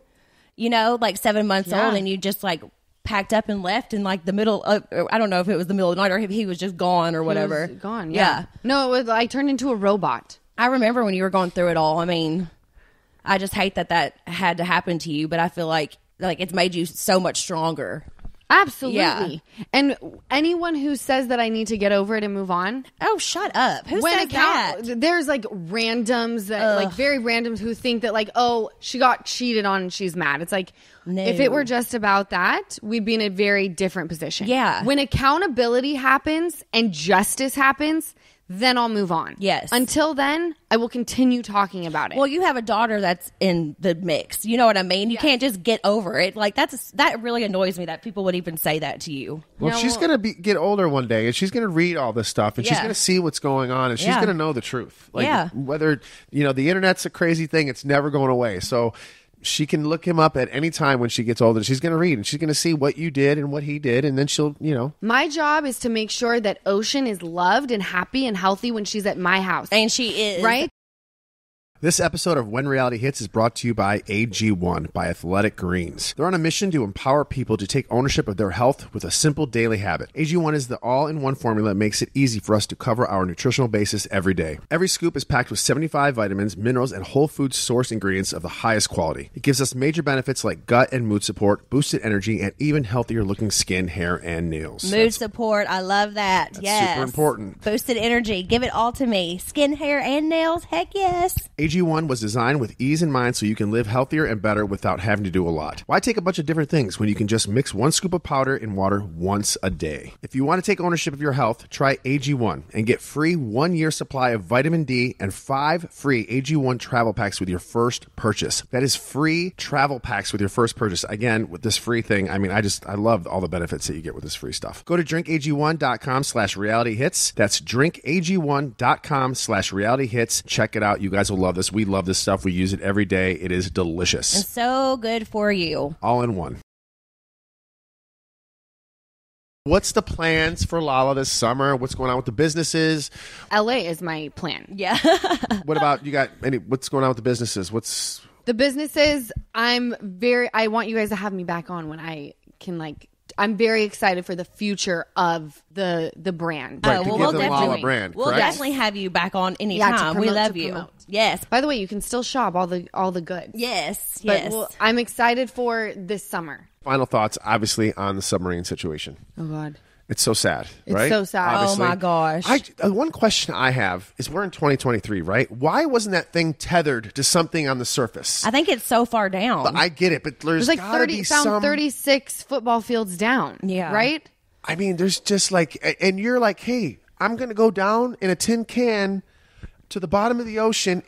you know, like 7 months old and you just like packed up and left in like the middle of, I don't know if it was the middle of the night or if he was just gone or whatever. He was gone. Yeah. No, it was, I turned into a robot. I remember when you were going through it all. I mean, I just hate that had to happen to you, but I feel like it's made you so much stronger. Absolutely. Yeah. And anyone who says that I need to get over it and move on. Oh, shut up. Who says that? There's like randoms that like very randoms who think that like, oh, she got cheated on and she's mad. It's like, no. If it were just about that, we'd be in a very different position. Yeah. When accountability happens and justice happens, then I'll move on. Yes. Until then, I will continue talking about it. Well, you have a daughter that's in the mix. You know what I mean? You can't just get over it. Like that really annoys me that people would even say that to you. Well, she's going to get older one day, and she's going to read all this stuff, and she's going to see what's going on, and she's going to know the truth. Like whether, the internet's a crazy thing, it's never going away. So she can look him up at any time when she gets older. She's going to read, and she's going to see what you did and what he did, and then she'll, My job is to make sure that Ocean is loved and happy and healthy when she's at my house. And she is. Right? This episode of When Reality Hits is brought to you by AG1 by Athletic Greens. They're on a mission to empower people to take ownership of their health with a simple daily habit. AG1 is the all-in-one formula that makes it easy for us to cover our nutritional basis every day. Every scoop is packed with 75 vitamins, minerals, and whole food source ingredients of the highest quality. It gives us major benefits like gut and mood support, boosted energy, and even healthier looking skin, hair, and nails. Mood support. I love that. That's super important. Boosted energy. Give it all to me. Skin, hair, and nails. Heck yes. AG1 was designed with ease in mind so you can live healthier and better without having to do a lot. Why take a bunch of different things when you can just mix 1 scoop of powder in water once a day? If you want to take ownership of your health, try AG1 and get free 1-year supply of vitamin D and 5 free AG1 travel packs with your first purchase. That is free travel packs with your first purchase. Again, with this free thing, I mean, I love all the benefits that you get with this free stuff. Go to drinkag1.com/realityhits. That's drinkag1.com/realityhits. Check it out. You guys will love this. We love this stuff. We use it every day. It is delicious. And so good for you. All in one. What's the plans for Lala this summer? What's going on with the businesses? LA is my plan. Yeah. What about you got what's going on with the businesses? The businesses, I want you guys to have me back on when I can, I'm very excited for the future of the brand. Right, we'll Lala brand, we'll correct? definitely have you back on anytime. We love you. Promote. Yes. By the way, you can still shop all the goods. Yes. But Yes. I'm excited for this summer. Final thoughts, obviously, on the submarine situation. Oh, God. It's so sad, right? It's so sad. Obviously. Oh, my gosh. One question I have is we're in 2023, right? Why wasn't that thing tethered to something on the surface? I think it's so far down. But I get it, but there's There's gotta be some... 36 football fields down. Yeah. Right? I mean, there's just and you're like, hey, I'm going to go down in a tin can to the bottom of the ocean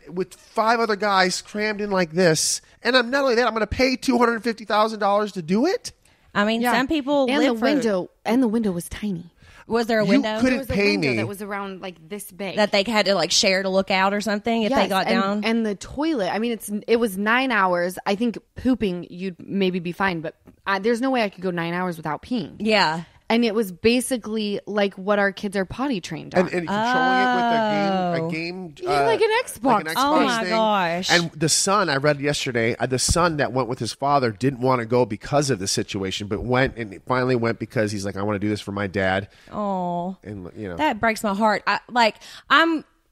with 5 other guys crammed in like this. And I'm not only that, I'm going to pay $250,000 to do it. I mean, some people and live the window was tiny. Was there a You window? couldn't There was a pay window me. that was around this big. that they had to share to look out or something if they Yes, got down? And the toilet. I mean, it was 9 hours. I think pooping you'd maybe be fine, but there's no way I could go 9 hours without peeing. Yeah. And it was basically like what our kids are potty trained on. And controlling it with a game, like an Xbox. Oh, my thing. gosh. And the son, I read yesterday, the son that went with his father didn't want to go because of the situation, but finally went because he's like, I want to do this for my dad. Oh, And that breaks my heart.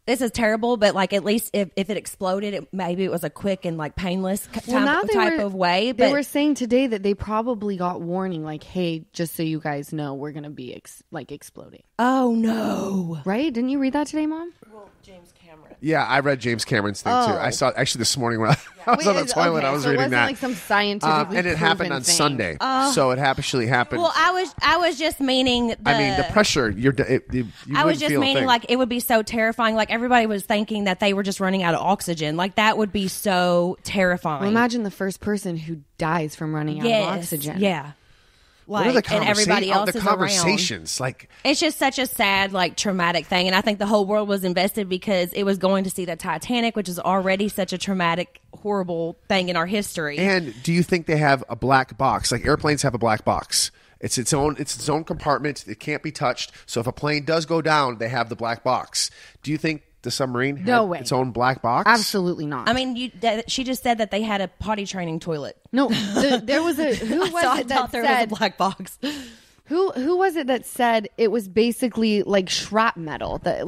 This is terrible, but at least if it exploded, maybe it was a quick and painless type of way. But They were saying today that they probably got warning, hey, just so you guys know, we're going to be exploding. oh no, Right? Didn't you read that today, Mom? well, James Cameron. Yeah, I read James Cameron's thing too. I saw it actually this morning when I was on the toilet. Okay, I was so reading it that. wasn't some scientifically and it happened proven on thing. Sunday, so it actually happened. Well, I was just meaning. the pressure. You I was wouldn't just feel a meaning thing. it would be so terrifying. Everybody was thinking that they were just running out of oxygen. That would be so terrifying. Well, imagine the first person who dies from running out of oxygen. Yeah. What are the and everybody else the is conversations around. It's just such a sad, traumatic thing. And I think the whole world was invested because it was going to see the Titanic, which is already such a traumatic, horrible thing in our history. And do you think they have a black box? Airplanes have a black box. It's its own compartment. It can't be touched. So if a plane does go down, they have the black box. Do you think the submarine had its own black box? Absolutely not. I mean, she just said that they had a potty training toilet. No, there was a who was So I it thought that there said was a black box. who was it that said it was basically shrapnel that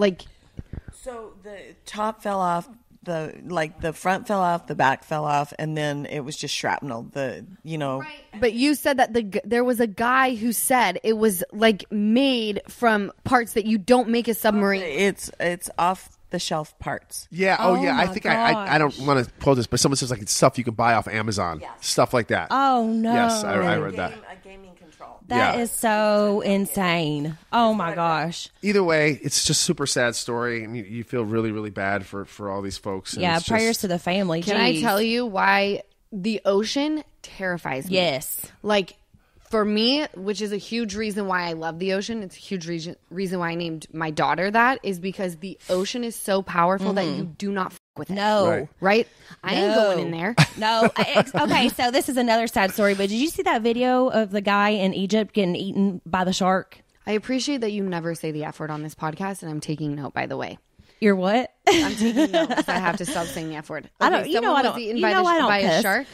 So the top fell off, the front fell off, the back fell off, and then it was just shrapnel. But you said that there was a guy who said it was made from parts that you don't make a submarine. It's off the shelf parts. Yeah. Oh yeah. I my think I don't want to quote this, but someone says it's stuff you can buy off Amazon. Yeah. Stuff like that. Oh, no. Yes, I read that. A gaming control. That Yeah. is so insane. Oh, my gosh. Either way, it's just super sad story, and you feel really, really bad for all these folks. And Yeah, it's prayers just- to the family. Can I Jeez. tell you why the ocean terrifies me? Yes. For me, which is a huge reason why I love the ocean, it's a huge reason why I named my daughter that, is because the ocean is so powerful that you do not f with it. No. Right. Right? I ain't going in there. No. Okay, so this is another sad story, but did you see that video of the guy in Egypt getting eaten by the shark? I appreciate that you never say the F word on this podcast, and I'm taking note, by the way. You're what? I'm taking note because I have to stop saying the F word. I don't. You know I someone was don't. eaten You by know I don't by a cuss. shark.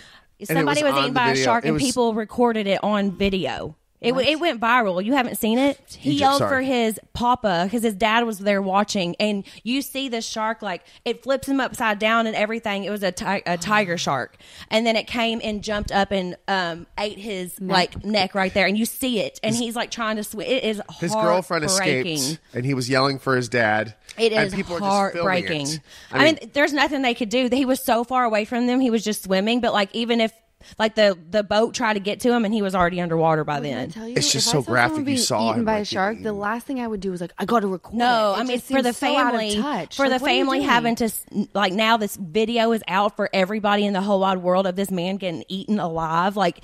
Somebody was was on eaten the by a video. shark, It and was- people recorded it on video. It went viral. You haven't seen it? He yelled for his papa because his dad was there watching, and you see the shark, like, it flips him upside down and everything. It was a tiger shark. And then it came and jumped up and ate his neck right there. And you see it, and he's like trying to swim. It is his girlfriend escaped, and he was yelling for his dad. It is heartbreaking. I mean, there's nothing they could do. He was so far away from them. He was just swimming. But like, even if like the boat tried to get to him, and he was already underwater by then. It's just so graphic. You saw eaten him by a shark. The last thing I would do was like, I got to record. No, it. I mean, for the family, having to, like, now this video is out for everybody in the whole wide world of this man getting eaten alive. Like,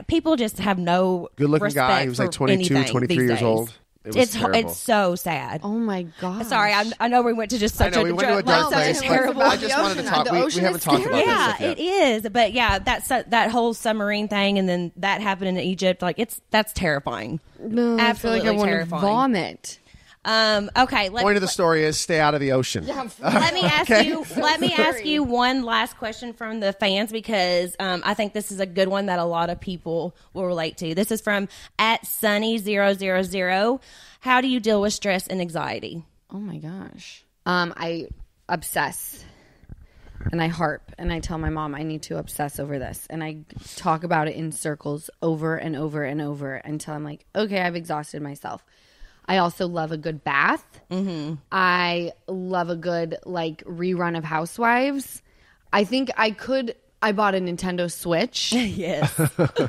people just have no good looking guy. He was like 22, 23 years old. It's so sad. Oh my god! Sorry, I know we went to just such a dark place. Terrible. I just wanted to talk. We haven't talked about this. Yeah, it is. But yeah, that whole submarine thing, and then that happened in Egypt. Like, that's terrifying. No, absolutely, I feel like I want to vomit. Okay. Point of the story is stay out of the ocean. Yeah, let me ask you. Let me ask you one last question from the fans, because I think this is a good one that a lot of people will relate to. This is from @Sunny000. How do you deal with stress and anxiety? Oh my gosh. I obsess. And I harp, and I tell my mom I need to obsess over this, and I talk about it in circles over and over and over until I'm like, okay, I've exhausted myself. I also love a good bath. Mm-hmm. I love a good rerun of Housewives. I think I bought a Nintendo Switch. Yes.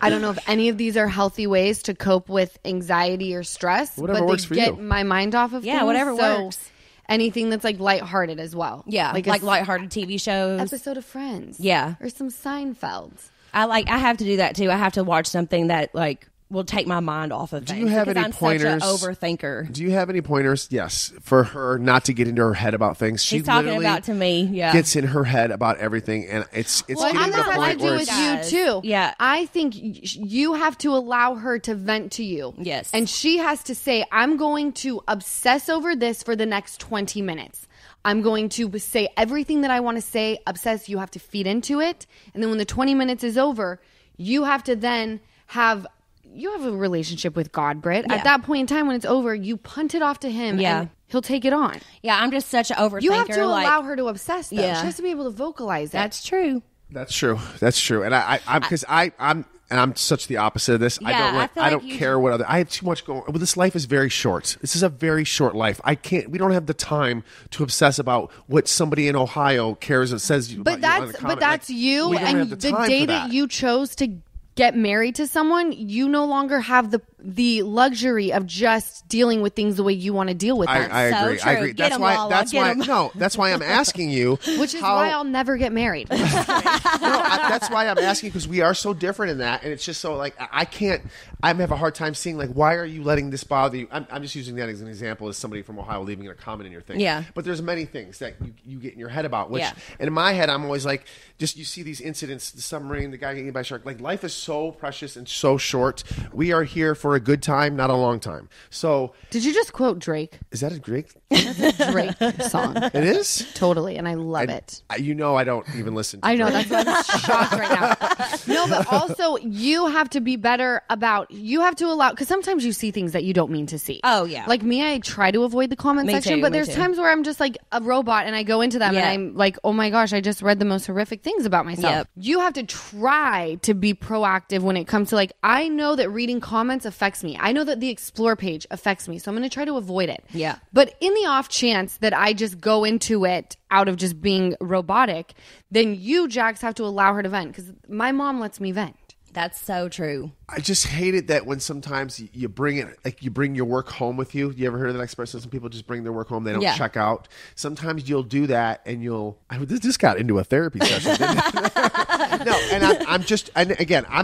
I don't know if any of these are healthy ways to cope with anxiety or stress. Whatever works for you. Get my mind off of things. Yeah, whatever works. Anything that's lighthearted as well. Yeah, like lighthearted TV shows. Episode of Friends. Yeah. Or some Seinfeld. I have to do that too. I have to watch something that will take my mind off of things. Do you have any I'm pointers? such an overthinker. Do you have any pointers? Yes, for her not to get into her head about things. She's talking about to me. Yeah, gets in her head about everything, and it's getting to the point where it's you too. Yeah, I think you have to allow her to vent to you. Yes, and she has to say, "I'm going to obsess over this for the next 20 minutes." I'm going to say everything that I want to say. Obsess. You have to feed into it, and then when the 20 minutes is over, you have to then have. You have a relationship with God, Britt. Yeah. At that point in time, when it's over, you punt it off to him, and he'll take it on. Yeah, I'm just such an overthinker. You have to allow her to obsess, though. Yeah. She has to be able to vocalize it. That's true. That's true. And I'm such the opposite of this. Yeah, I don't care what other. I have too much going. Well, this life is very short. This is a very short life. We don't have the time to obsess about what somebody in Ohio cares and says. But that's you. And the day that you chose to get married to someone, you no longer have the luxury of just dealing with things the way you want to deal with them. I agree. I agree. That's why I'm asking you. Which is why I'll never get married. That's why I'm asking, because we are so different in that, and it's just so I have a hard time seeing why are you letting this bother you? I'm just using that as an example as somebody from Ohio leaving a comment in your thing. Yeah. But there's many things that you get in your head about, and in my head I'm always you see these incidents, the submarine, the guy getting eaten by a shark. Life is so precious and so short. We are here for a good time, not a long time. So, did you just quote Drake? Is that a Drake? That's a Drake song. It is? Totally, and I love it. I don't even listen to I know, Drake. that's why I'm shocked right now. No, but also, you have to be better you have to allow, because sometimes you see things that you don't mean to see. Oh, yeah. Like me, I try to avoid the comment section, but there's times where I'm just like a robot, and I go into them, and I'm like, oh my gosh, I just read the most horrific things about myself. Yep. You have to try to be proactive when it comes to I know that reading comments affects me. I know that the explore page affects me, so I'm going to try to avoid it. Yeah. But in the off chance that I just go into it out of just being robotic, then you, Jax, have to allow her to vent, because my mom lets me vent. That's so true. I just hate it that when sometimes you bring it, you bring your work home with you. You ever heard of that expression? Some people just bring their work home. They don't check out. Sometimes you'll do that, and this got into a therapy session, didn't it? No, and I'm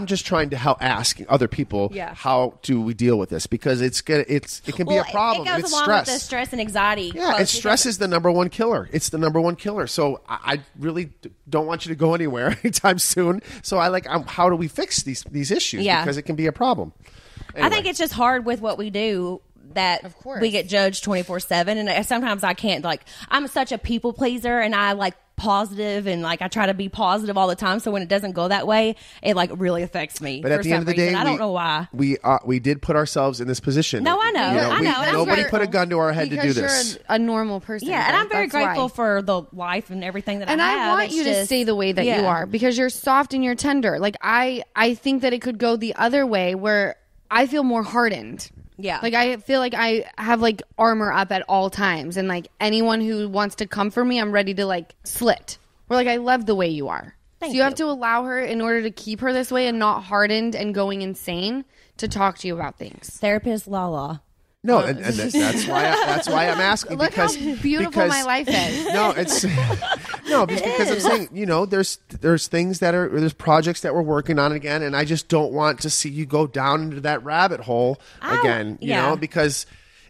just trying to help ask other people how do we deal with this, because it can be a problem. It goes along with the stress and anxiety. Yeah, and stress is the number one killer. It's the number one killer. So I really don't want you to go anywhere anytime soon. So how do we fix these issues? Yeah. Because it can be a problem. Anyway. I think it's just hard with what we do that of course we get judged 24/7, and sometimes I can't. I'm such a people pleaser, and I positive and like I try to be positive all the time. So when it doesn't go that way, it like really affects me. But at the end of the day, I don't know why. We did put ourselves in this position. No, I know. I know. Nobody put a gun to our head to do this. You're a normal person. Yeah, and I'm very grateful for the life and everything that I have. And I want you to stay the way that you are because you're soft and you're tender. Like I think that it could go the other way where I feel more hardened. Yeah. Like I feel like I have like armor up at all times and like anyone who wants to come for me, I'm ready to like slit. Or like I love the way you are. Thank you have to allow her in order to keep her this way and not hardened and going insane to talk to you about things. Therapist Lala. No, and that's why I'm asking. Look because, how beautiful my life is. No, it's because I'm saying, there's things there's projects that we're working on again, and I just don't want to see you go down into that rabbit hole again. You know, because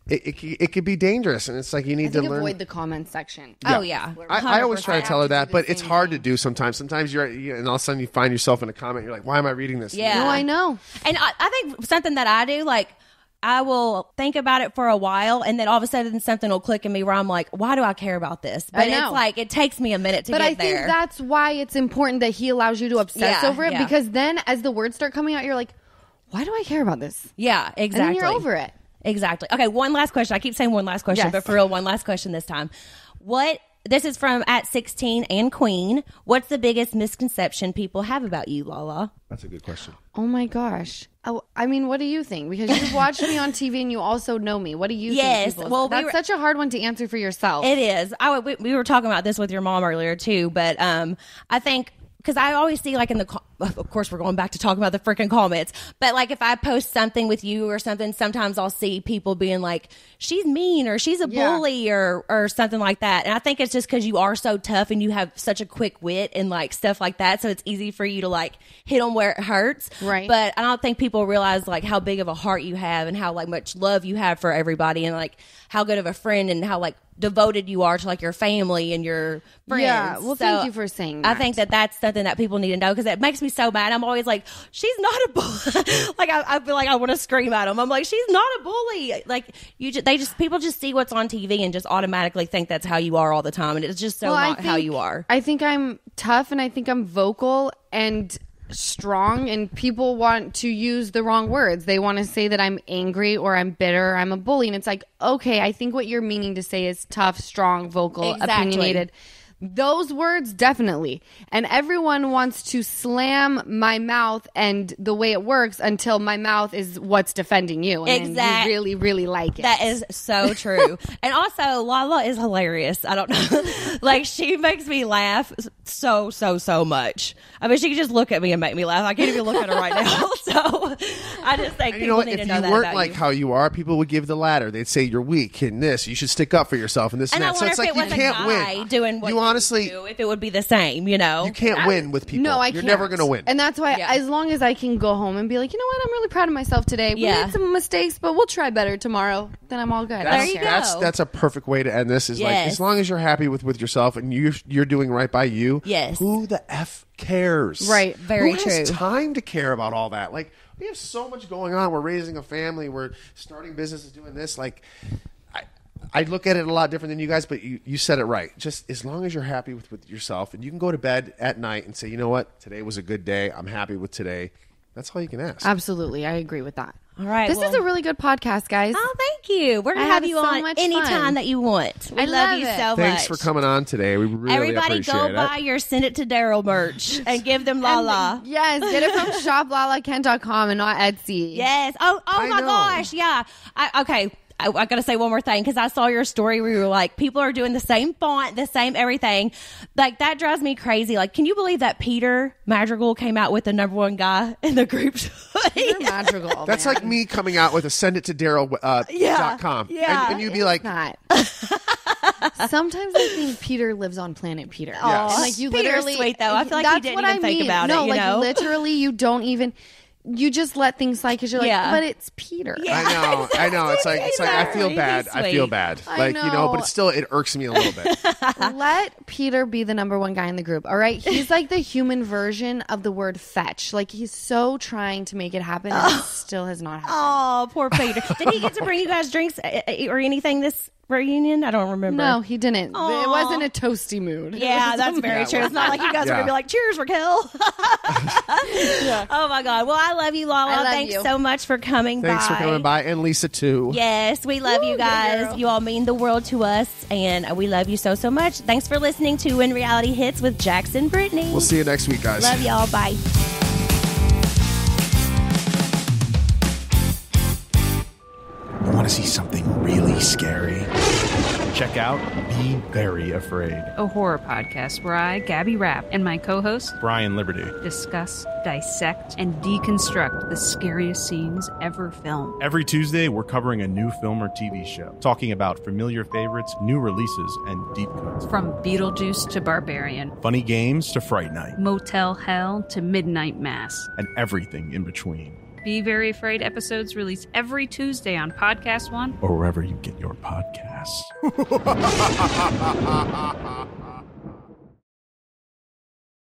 it could be dangerous, and it's like you need to learn. Avoid the comment section. Yeah. Oh yeah, I always try to tell her that, but it's hard to do sometimes. Sometimes and all of a sudden you find yourself in a comment. You're like, why am I reading this? Yeah, no, I know. And I think something that I do, like, I will think about it for a while, and then all of a sudden something will click in me where I'm like, why do I care about this? But it's like, it takes me a minute to get there. But I think that's why it's important that he allows you to obsess over it, because then as the words start coming out, you're like, why do I care about this? Yeah, exactly. And then you're over it. Exactly. Okay, one last question. I keep saying one last question, but for real, one last question this time. This is from @16 and Queen. What's the biggest misconception people have about you, Lala? That's a good question. Oh my gosh. Oh, I mean, what do you think? Because you've watched me on TV and you also know me. What do you think? People? Well, that's such a hard one to answer for yourself. It is. We were talking about this with your mom earlier too, but I think, because I always see, like, of course we're going back to talking about the freaking comments, but like if I post something with you or something, sometimes I'll see people being like, she's mean or she's a bully or something like that. And I think it's just because you are so tough and you have such a quick wit and like stuff like that. So it's easy for you to like hit them where it hurts. Right. But I don't think people realize like how big of a heart you have and how like much love you have for everybody and like how good of a friend and how like devoted you are to like your family and your friends. Yeah, well, thank you for saying that. I think that's something that people need to know, because it makes me so mad. I'm always like, she's not a bully. Like I feel like I want to scream at them. I'm like, she's not a bully. Like people just see what's on TV and just automatically think that's how you are all the time, and it's just not how you are. I think I'm tough, and I think I'm vocal and strong, and people want to use the wrong words. They want to say that I'm angry or I'm bitter or I'm a bully, and it's like, okay, I think what you're meaning to say is tough, strong, vocal, opinionated. Those words, definitely. And everyone wants to slam my mouth and the way it works until my mouth is what's defending you. And you really, really like it. That is so true. And also, Lala is hilarious. I don't know. Like, she makes me laugh so much. I mean, she can just look at me and make me laugh. I can't even look at her right now. So I just think people need to know that about you. If you weren't like how you are, people would give the ladder. They'd say you're weak and this. You should stick up for yourself and this and that. So it's like you can't win. Doing what you honestly do, if it would be the same, you know. You can't win with people. No, I can't. You're never going to win. And that's why, as long as I can go home and be like, you know what, I'm really proud of myself today. We made some mistakes, but we'll try better tomorrow. Then I'm all good. There you go. That's a perfect way to end this. Is like, as long as you're happy with yourself and you're doing right by you. Yes. Who the F cares? Right. Very Who true. has time to care about all that? Like, we have so much going on. We're raising a family. We're starting businesses, doing this. Like, I look at it a lot different than you guys, but you said it right. Just as long as you're happy with yourself and you can go to bed at night and say, you know what, today was a good day. I'm happy with today. That's all you can ask. Absolutely. I agree with that. All right. This is a really good podcast, guys. Oh, thank you. We're going to have you on anytime that you want. We love you so much. Thanks for coming on today. We really Everybody appreciate it. Everybody go buy your Send It to Daryl merch and give them Lala. Yes, get it from shoplalakent.com and not Etsy. Yes. Oh my gosh. Yeah. Okay. I got to say one more thing, because I saw your story where you were like, people are doing the same font, the same everything. Like, that drives me crazy. Like, can you believe that Peter Madrigal came out with the #1 guy in the group? Peter Madrigal. That's like me coming out with a sendittodaryl.com. Yeah. And you'd be like... Sometimes I think Peter lives on planet Peter. Yes. And like, you Peter's literally... sweet, though. I feel like he didn't even think about it, you know? Literally, you don't even... You just let things slide because you're like, but it's Peter. Yeah. I know. It's like I feel bad. I feel bad. Like, you know, but it irks me a little bit. Let Peter be the #1 guy in the group. All right. He's like the human version of the word fetch. Like, he's so trying to make it happen and it still has not happened. Oh, poor Peter. Did he get to bring you guys drinks or anything this reunion? I don't remember. No, he didn't. Aw. It wasn't a toasty mood. Yeah, that's very true. It's not like you guys are going to be like, cheers, Raquel. Oh, my God. Well, I love you, Lala. I love Thanks you. so much for coming by. Thanks for coming by. And Lisa, too. Yes, we love you guys. You all mean the world to us, and we love you so, so much. Thanks for listening to When Reality Hits with Jax and Brittany. We'll see you next week, guys. Love y'all. Bye. You want to see something really scary? Check out Be Very Afraid. A horror podcast where I, Gabby Rapp, and my co-host, Brian Liberty. discuss, dissect, and deconstruct the scariest scenes ever filmed. Every Tuesday, we're covering a new film or TV show, talking about familiar favorites, new releases, and deep cuts. From Beetlejuice to Barbarian, Funny games to Fright Night, Motel Hell to Midnight Mass. and everything in between. Be Very Afraid episodes release every Tuesday on Podcast One Or wherever you get your podcasts.